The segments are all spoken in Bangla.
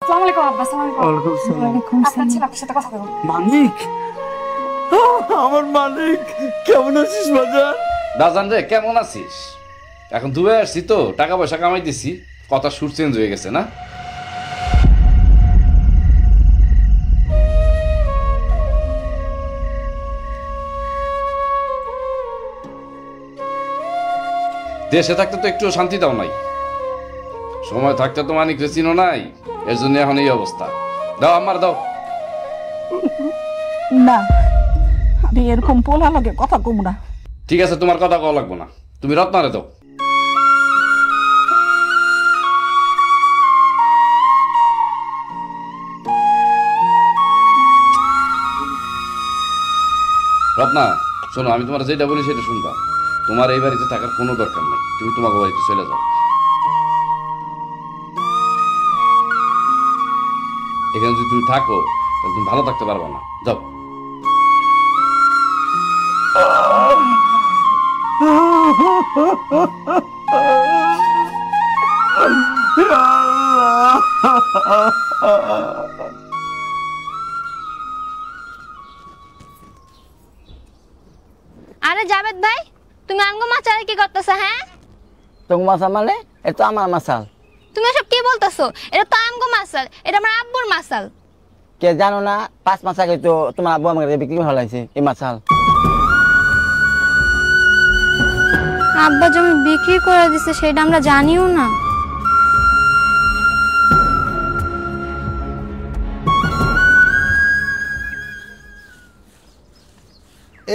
আসসালামু আলাইকুম আব্বা। আসসালামু আলাইকুম। ওয়ালাইকুম আপনার আসসালাম। ছেলে আপনার সাথে কথা বলবো। মানিক, আমার মানিক, কেমন আছিস বাজার? দাজান রে, কেমন আছিস? এখন দুবে আসছি তো, টাকা পয়সা কামাই দিছি, কথা সুর চেঞ্জ হয়ে গেছে না? দেশে থাকতে তো একটু শান্তি দাও নাই, সময় থাকতে তো মানিক রে চিনো নাই, এর জন্য এখন এই অবস্থা। দাও আমার দাও। না, আমি এরকম পোলা লগে কথা কম না। ঠিক আছে, তোমার কথা কওয়া লাগবো না, তুমি রত্নারে দাও। রত্না শোনো, আমি তোমার যেটা বলি সেটা শুনবা। তোমার এই বাড়িতে থাকার কোনো দরকার নেই, তুমি তোমাকে বাড়িতে চলে যাও। এখানে যদি তুমি থাকো তাহলে তুমি ভালো থাকতে পারবে না, যাও। আরে জাবেদ ভাই, তুমি আঙ্গো মাচারে কি করতেছ? হ্যাঁ, তোর মাসাল মানে এটা আমার মাসাল। তুমি এসব কি বলতেছো? এটা তো আমগো মাসাল, এটা আমার আব্বুর মাসাল। কে জানো না, 5 মাস আগে তো তোমার আব্বু আমাকে বিক্রি হলাইছে এই মাসাল। আব্বা জমি বিক্রি করে দিছে সেটা আমরা জানিও না।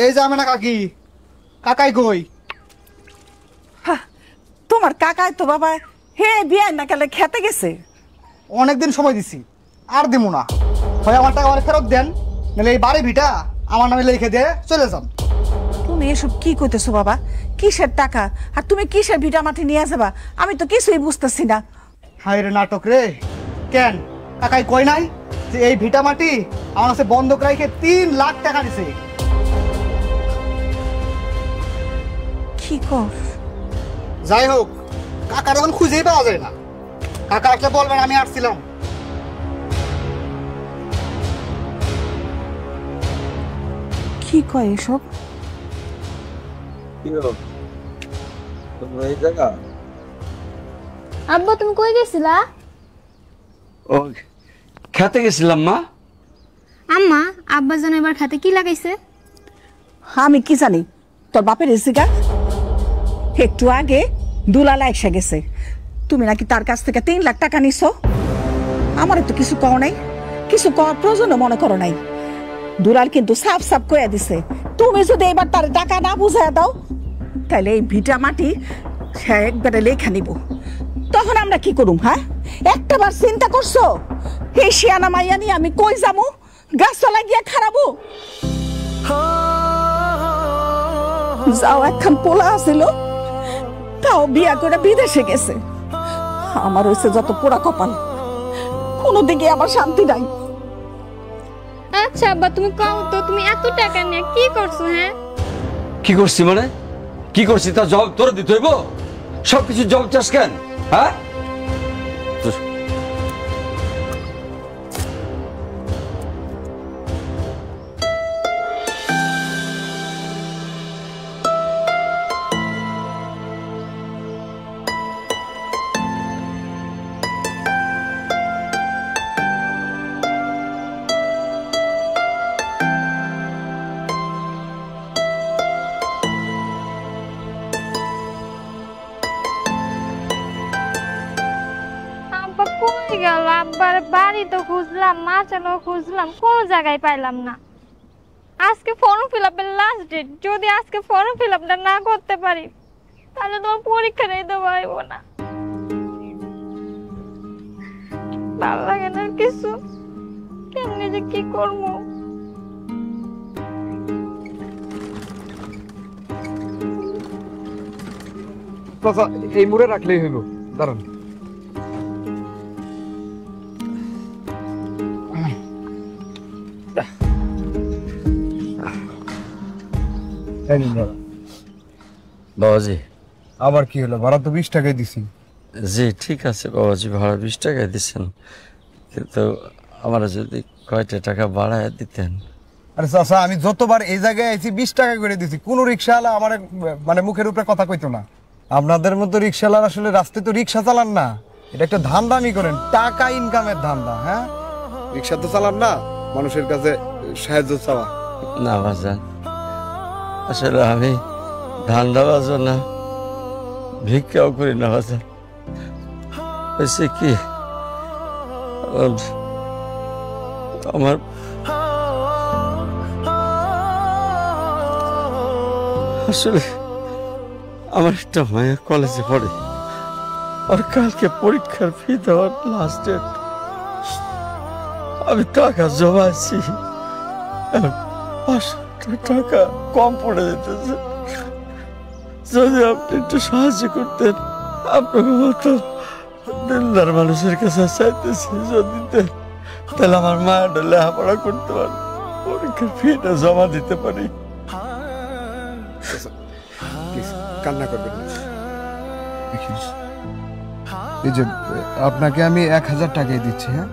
এই যাবে না কাকি, কাকাই কই? তোমার কাকাই তো বাবা হে বিয়ে না গেলে খেতে গেছে। অনেকদিন সময় দিছি, আর দিমু না। হয় আমার টাকা আমার ফেরত দেন, নাহলে এই বাড়ি ভিটা আমার নামে লিখে দিয়ে চলে যান। তুমি এসব কি কইতেছো বাবা? কিসের টাকা আর তুমি কিসের ভিটা মাটি নিয়ে যাবা? আমি তো কিছুই বুঝতেছি না। হায় রে নাটক রে। কেন কাকাই কই নাই যে এই ভিটা মাটি আমার কাছে বন্ধক রাখে 3 লাখ টাকা দিছে? কি কর? যাই হোক, কাকার এখন খুঁজেই পাওয়া যায় না। কাকা আসলে বলবেন আমি আসছিলাম। কি কয় এসব? তোমরা এই জায়গা? আব্বা তুমি কই গেছিলা? ও খেতে গেছিলাম মা। আম্মা, আব্বা জানো এবার খাতে কি লাগাইছে? আমি কি জানি, তোর বাপের এসিগা একটু আগে দুলালা এসে গেছে। তুমি নাকি তার কাছ থেকে 3 লাখ টাকা নিছো। আমার তো কিছু কও নাই, কিছু করার প্রয়োজন মনে করো নাই। দুলাল কিন্তু সাফ সাফ কয়ে দিছে, তুমি যদি এবার তার টাকা না বুঝাই দাও তাহলে এই ভিটা মাটি সে একবারে লেখা নিব। তখন আমরা কি করুম? হ্যাঁ, একটাবার চিন্তা করছো এই শিয়ানা মাইয়া নিয়ে আমি কই যামু? গাছতলা গিয়া খারাপু যাও, একখান পোলা আছিল তাও বিয়া করে বিদেশে গেছে। আমার হয়েছে যত পোড়া কপাল, কোনো দিকে আমার শান্তি নাই। আচ্ছা আব্বা তুমি কও তো, তুমি এত টাকা নিয়ে কি করছো? হ্যাঁ, কি করছি মানে? কি করছি তা জবাব তোর দিতে হইব? সবকিছু জবাব চাস কেন? হ্যাঁ, আব্বা কই গেল? আব্বার বাড়ি তো খুঁজলাম, মাচালো খুঁজলাম, কোন জায়গায় পাইলাম না। আজকে ফর্ম ফিল আপের লাস্ট ডেট, যদি আজকে ফর্ম ফিল আপটা না করতে পারি তাহলে তোমার পরীক্ষা দিতে পারবো না। ভালো লাগে না কিছু, কেমনি যে কি করবো। এই মুড়ে রাখলেই হইব। দাঁড়ান, বাবাজি। আবার কি হলো? ভাড়া তো 20 টাকায় দিছি। জি ঠিক আছে বাবাজি, ভাড়া 20 টাকায় দিচ্ছেন, কিন্তু আমার যদি কয়টা টাকা বাড়ায় দিতেন। আরে চাচা, আমি যতবার এই জায়গায় আইছি 20 টাকা করে দিছি, কোন রিক্সাওয়ালা আমার মানে মুখের উপরে কথা কইতো না। আপনাদের মতো রিক্সাওয়ালার আসলে রাস্তায় তো রিক্সা চালান না, এটা একটা ধান্দামি করেন, টাকা ইনকামের ধান্দা। হ্যাঁ, রিক্সা তো চালান না, মানুষের কাছে সাহায্য চাওয়া। না বাজান, আসলে আমি ধান্দাবাজও না, ভিক্ষাও করি না বাজান। হয়েছে কি, আমার আসলে আমার একটা মায়া কলেজে পড়ে, আর কালকে পরীক্ষার ফি দেওয়ার লাস্ট ডেট। আমি টাকা জমাইছি, 500 টাকা কম পড়ে যেতেছে। যদি আপনি একটু সাহায্য করতেন, আপনাকে মতো দিলদার মানুষের কাছে চাইতেছি, যদি দেন তাহলে আমার মায়ের লেখাপড়া করতে পারি, পরীক্ষার ফিটা জমা দিতে পারি। কান্না করবেন না। এই যে আপনাকে আমি 1000 টাকাই দিচ্ছি, হ্যাঁ,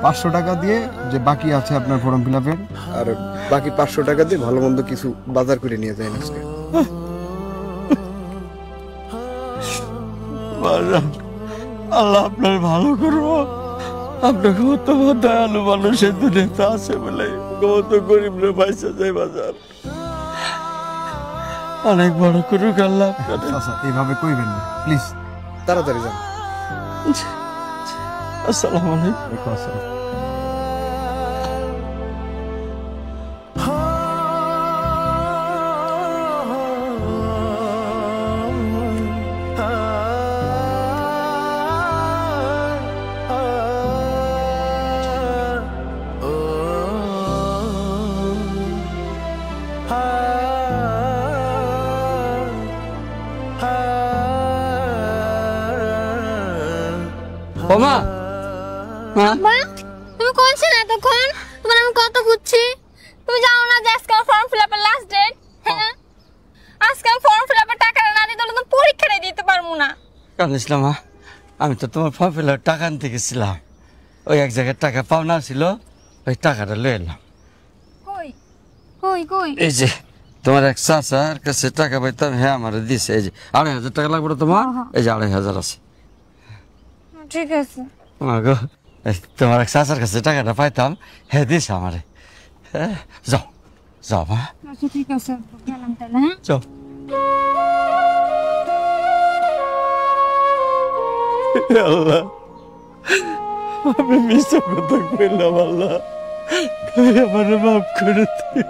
500 টাকা দিয়ে যে বাকি আছে আপনার ফর্ম ফিল আপের, আর বাকি 500 টাকা দিয়ে ভালো মন্দ কিছু বাজার করে নিয়ে যাই আজকে। আল্লাহ আপনার ভালো করবো, আপনার কত দয়ালু মানুষের দুনিয়াতে আছে বলে কত গরিব রে পয়সা যায় বাজার। অনেক বড় করুক আল্লাহ। এইভাবে কইবেন না প্লিজ, তাড়াতাড়ি যান। আসসালামু আলাইকুম। আসসালাম। ও মা, মা, মা তুমি কোন ছিলে এতক্ষণ? তোমার আমি কত খুঁজছি। তুমি জানো না যে আজকে ফর্ম ফিল আপের লাস্ট ডেট? হ্যাঁ, আজকে ফর্ম ফিল আপের টাকা না দিলে তো পরীক্ষাটাই দিতে পারবো না। কানিস না মা, আমি তো তোমার ফর্ম ফিল আপের টাকা আনতে গেছিলাম, ওই এক জায়গায় টাকা পাওনা ছিল, ওই টাকাটা লয়ে এলাম। কই কই কই? এই যে তোমার এক চাচার কাছে টাকা পাইতাম, হ্যাঁ আমার দিছে। এই যে 2500 টাকা লাগবে তোমার, এই যে 2500 আছে। ঠিক আছে। গো, তোমার এক চাচার কাছে টাকাটা পাইতাম, হ্যাঁ দিছে আমারে। হ্যাঁ, যাও যাও মা, আচ্ছা ঠিক আছে, গেলাম তাহলে। হ্যাঁ, যাও। আল্লাহ, আমি মিথ্যা কথা কইলাম, আল্লাহ তুমি আমারে মাফ করে দিও।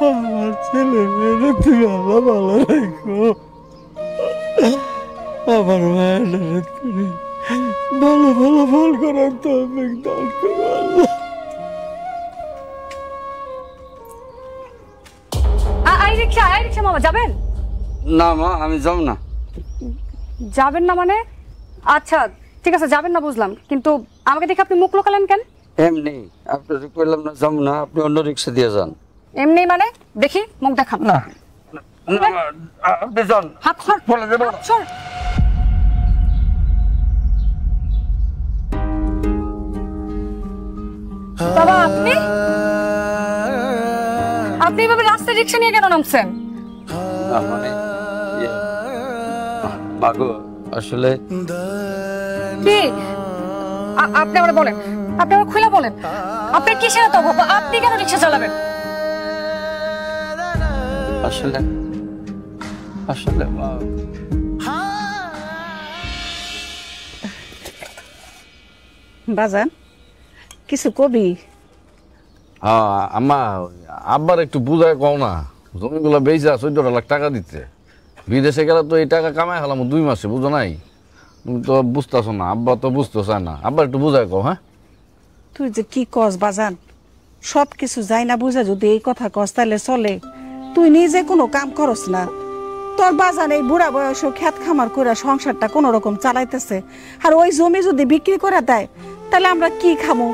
আমার ছেলে মেয়েরা তুমি আল্লাহ ভালো রাখো, আমার মায়ের করে ভালো ভালো ফল করার তো দান করো আল্লাহ। আই রিক্সা মামা যাবেন? না মা, আমি যাব না। যাবেন না মানে? আচ্ছা ঠিক আছে, যাবেন না বুঝলাম, কিন্তু আমাকে দেখে আপনি মুখ লোকালেন কেন? এমনি আপনাকে কইলাম না যাব না, আপনি অন্য রিক্সা দিয়ে যান। এমনি মানে? দেখি মুখ দেখান। না আপনি যান, হাত সর, বলে দেবো। সর। বাবা, আপনি আপনি এভাবে রাস্তায় রিক্সা নিয়ে কেন নামছেন? মানে মাগো, আসলে কি আপনি আমার বলেন, আপনি আমার খুলে বলেন, আপনি কিসের এত অভাব? আপনি কেন রিক্সা চালাবেন? আসলে আসলে বাজান কিছু কবি? হ্যাঁ আম্মা, আব্বার একটু বুঝায় কও না, জমিগুলো বেচা 14 লাখ টাকা দিতে। বিদেশে গেলে তো এই টাকা কামাই হলাম 2 মাসে, বুঝো নাই? তুমি তো বুঝতেছো না, আব্বা তো বুঝতে চায় না। আব্বার একটু বুঝায় কও। হ্যাঁ, তুই যে কি কস বাজান, সব কিছু যাই না বুঝা যদি এই কথা কস তাহলে চলে? তুই নিজে কোনো কাম করস না, তোর বাজান এই বুড়া বয়সে খেত খামার করে সংসারটা কোন রকম চালাইতেছে, আর ওই জমি যদি বিক্রি করে দেয় তাহলে আমরা কি খামু,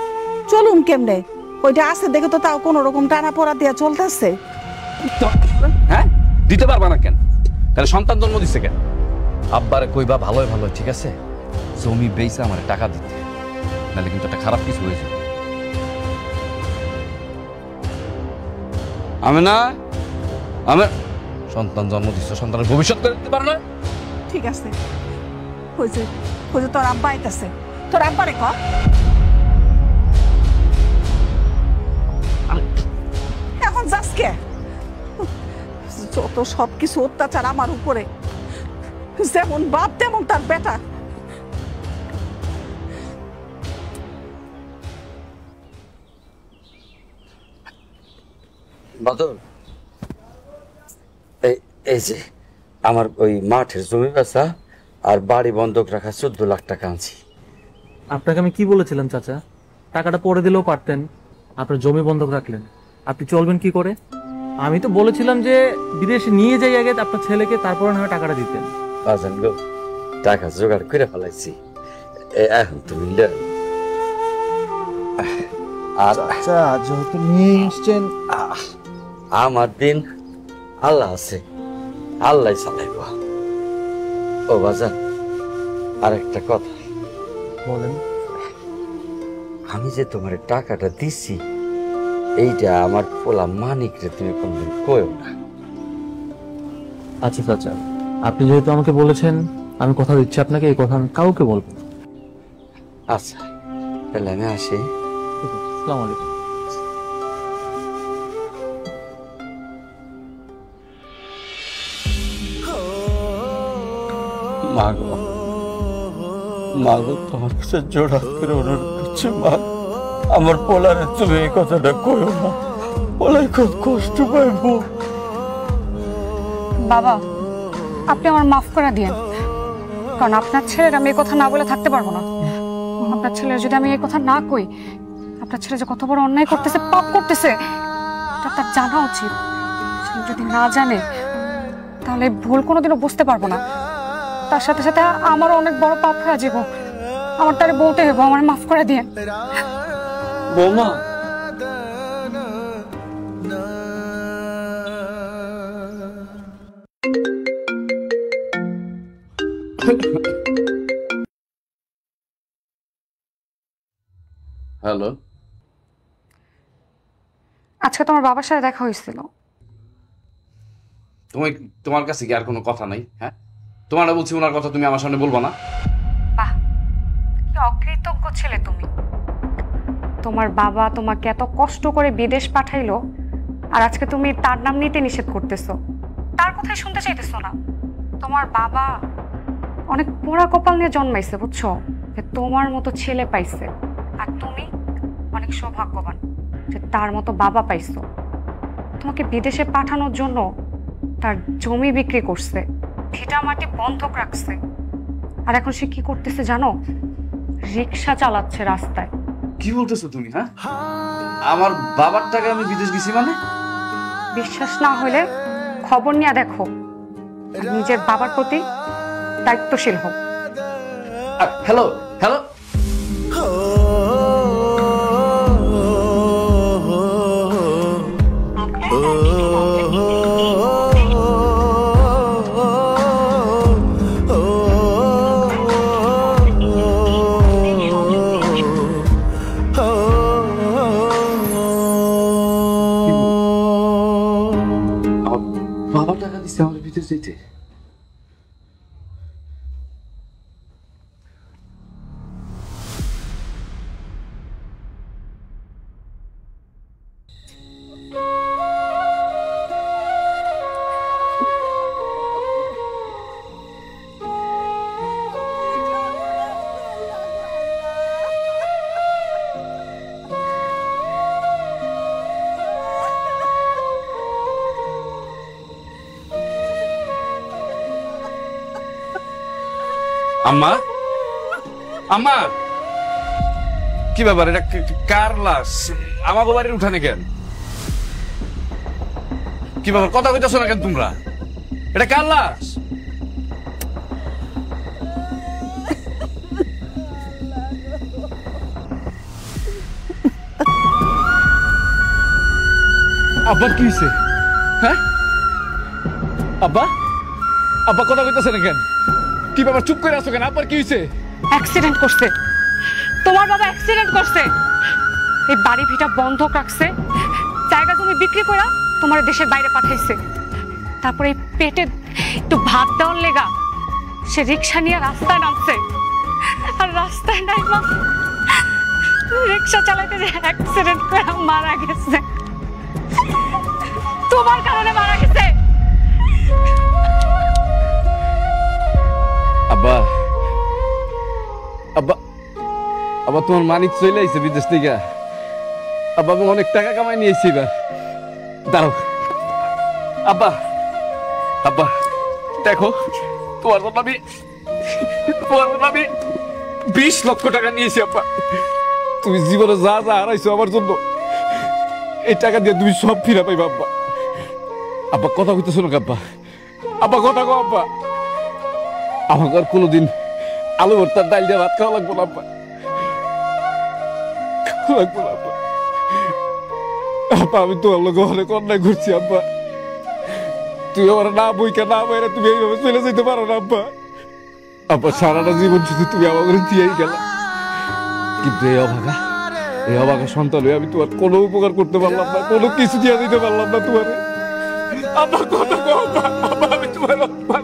চলুম কেমনে? ওইটা আছে দেখে তো তাও কোন রকম টানা পড়া দিয়া চলতেছে। হ্যাঁ দিতে পারবা না কেন? তাহলে সন্তান জন্ম দিচ্ছে কেন? আব্বারে কইবা ভালোই ভালো, ঠিক আছে? জমি বেচে আমার টাকা দিতে, নাহলে কিন্তু একটা খারাপ কিছু হয়েছে। আমি না আমার সন্তান জন্ম দিচ্ছ, সন্তানের ভবিষ্যৎ করে দিতে পারো না। ঠিক আছে, হয়েছে হয়েছে, তোর আব্বা আইতাছে, তোর আব্বারে ক। এখন যাস কে? যত সবকিছু অত্যাচার আমার উপরে, যেমন বাপ তেমন তার বেটা। বাদল, এই যে আমার ওই মাঠের জমি বেচা আর বাড়ি বন্ধক রাখা 14 লাখ টাকা আনছি। আপনাকে আমি কি বলেছিলাম চাচা, টাকাটা পরে দিলেও পারতেন, আপনার জমি বন্ধক রাখলেন, আপনি চলবেন কি করে? আমি তো বলেছিলাম যে বিদেশে নিয়ে যাই আগে আপনার ছেলেকে, তারপরে না হয় টাকাটা দিতেন। বাজান গো, টাকা জোগাড় করে ফেলাইছি, এখন তুমি লে। আর আচ্ছা, যেহেতু নিয়ে এসছেন, আমার দিন আল্লাহ আছে, আল্লাহ চালাইব। ও বাজান, আর একটা কথা বলেন। আমি যে তোমার টাকাটা দিছি, এইটা আমার পোলা মানিকরে তুমি কোনদিন কইও না। আচ্ছা চাচা, আপনি যেহেতু আমাকে বলেছেন, আমি কথা দিচ্ছি আপনাকে, এই কথা আমি কাউকে বলবো না। আচ্ছা, তাহলে আমি আসি। ঠিক আছে, আসসালামু আলাইকুম। মাগো, মাগো, তোমার কাছে জোড়া করে অনুরোধ করছি, মা, আমার পোলারে তুমি এই কথাটা কইও না, পোলাই খুব কষ্ট পাইব। বাবা, আপনি আমার মাফ করে দিয়েন, কারণ আপনার ছেলের আমি এই কথা না বলে থাকতে পারবো না। আপনার ছেলের যদি আমি এই কথা না কই, আপনার ছেলে যে কত বড় অন্যায় করতেছে, পাপ করতেছে, এটা তার জানা উচিত। সে যদি না জানে, তাহলে ভুল কোনোদিনও বুঝতে পারবো না। তার সাথে সাথে আমারও অনেক বড় পাপ হয়ে যাব। আমার তারে বলতে হবে, আমার মাফ করে দিয়েন। বৌমা, হ্যালো, আজকে তোমার বাবার সাথে দেখা হয়েছিল। তোমার কাছে কি আর কোনো কথা নাই? হ্যাঁ, তোমার বলছি, ওনার কথা তুমি আমার সামনে বলবা না? বাহ, কি অকৃতজ্ঞ ছেলে তুমি। তোমার বাবা তোমাকে এত কষ্ট করে বিদেশ পাঠাইলো, আর আজকে তুমি তার নাম নিতে নিষেধ করতেছো, তার কথাই শুনতে চাইতেছো না। তোমার বাবা অনেক পোড়া কপাল নিয়ে জন্মাইছে, বুঝছো, যে তোমার মতো ছেলে পাইছে। আর তুমি অনেক সৌভাগ্যবান যে তার মতো বাবা পাইছো। তোমাকে বিদেশে পাঠানোর জন্য তার জমি বিক্রি করছে, ভিটা মাটি বন্ধক রাখছে, আর এখন সে কি করতেছে জানো? রিক্সা চালাচ্ছে রাস্তায়। কি বলতেছো তুমি? হ্যাঁ, আমার বাবার টাকা আমি বিদেশ গেছি মানে? বিশ্বাস না হলে খবর নিয়ে দেখো, আর নিজের বাবার প্রতি দায়িত্বশীল হোক। হ্যালো হ্যালো, বাবার টাকা দিচ্ছে আমার বিদেশ যেতে? আম্মা, আম্মা, কি ব্যাপার? এটা কার লাশ? আমাকে বাড়ির উঠানে কেন? কি ব্যাপার, কথা কইতেছো না কেন তোমরা? এটা কার লাশ? আব্বার কি হয়েছে? হ্যাঁ, আব্বা, আব্বা কথা কইতেছে না কেন? কি ব্যাপার, চুপ করে আছো কেন? আব্বার কি হয়েছে? অ্যাক্সিডেন্ট করছে। তোমার বাবা অ্যাক্সিডেন্ট করছে। এই বাড়ি ভিটা বন্ধক রাখছে, জায়গা জমি বিক্রি করে তোমার দেশের বাইরে পাঠাইছে। তারপরে এই পেটে একটু ভাত দেওয়ার লেগা সে রিক্সা নিয়ে রাস্তায় নামছে। আর রাস্তায় নাইমা রিক্সা চালাইতে যে অ্যাক্সিডেন্ট করে মারা গেছে। তোমার কারণে মারা গেছে। আব্বা আব্বা আব্বা তোমার মানিক চলে আইছে বিদেশ থেকে। আব্বা আমি অনেক টাকা কামাই নিয়েছি এবার। দাঁড়াও আব্বা, আব্বা দেখো তোমার জন্য আমি 20 লক্ষ টাকা নিয়েছি আব্বা। তুমি জীবনে যা যা হারাইছো আমার জন্য এই টাকা দিয়ে তুমি সব ফিরে পাইবা আব্বা। আব্বা কথা কইতেছো না আব্বা? আব্বা কথা কও আব্বা। আমাকে আর কোনোদিন আলু ভর্তার ডাল দিয়ে ভাত খাওয়া লাগবো না আব্বা, লাগবো না আব্বা। আব্বা আমি তোমার লোক অনেক অন্যায় করছি আব্বা। তুই আমার না বইকা না বাইরে তুমি এইভাবে চলে যেতে পারো না আব্বা। আব্বা সারাটা জীবন শুধু তুমি আমাকে দিয়েই গেলা, কিন্তু এই অভাগা সন্তান হয়ে আমি তোমার কোনো উপকার করতে পারলাম না, কোনো কিছু দিয়ে দিতে পারলাম না তোমার। আব্বা কথা কও আব্বা, আব্বা আমি তোমার আব্বা।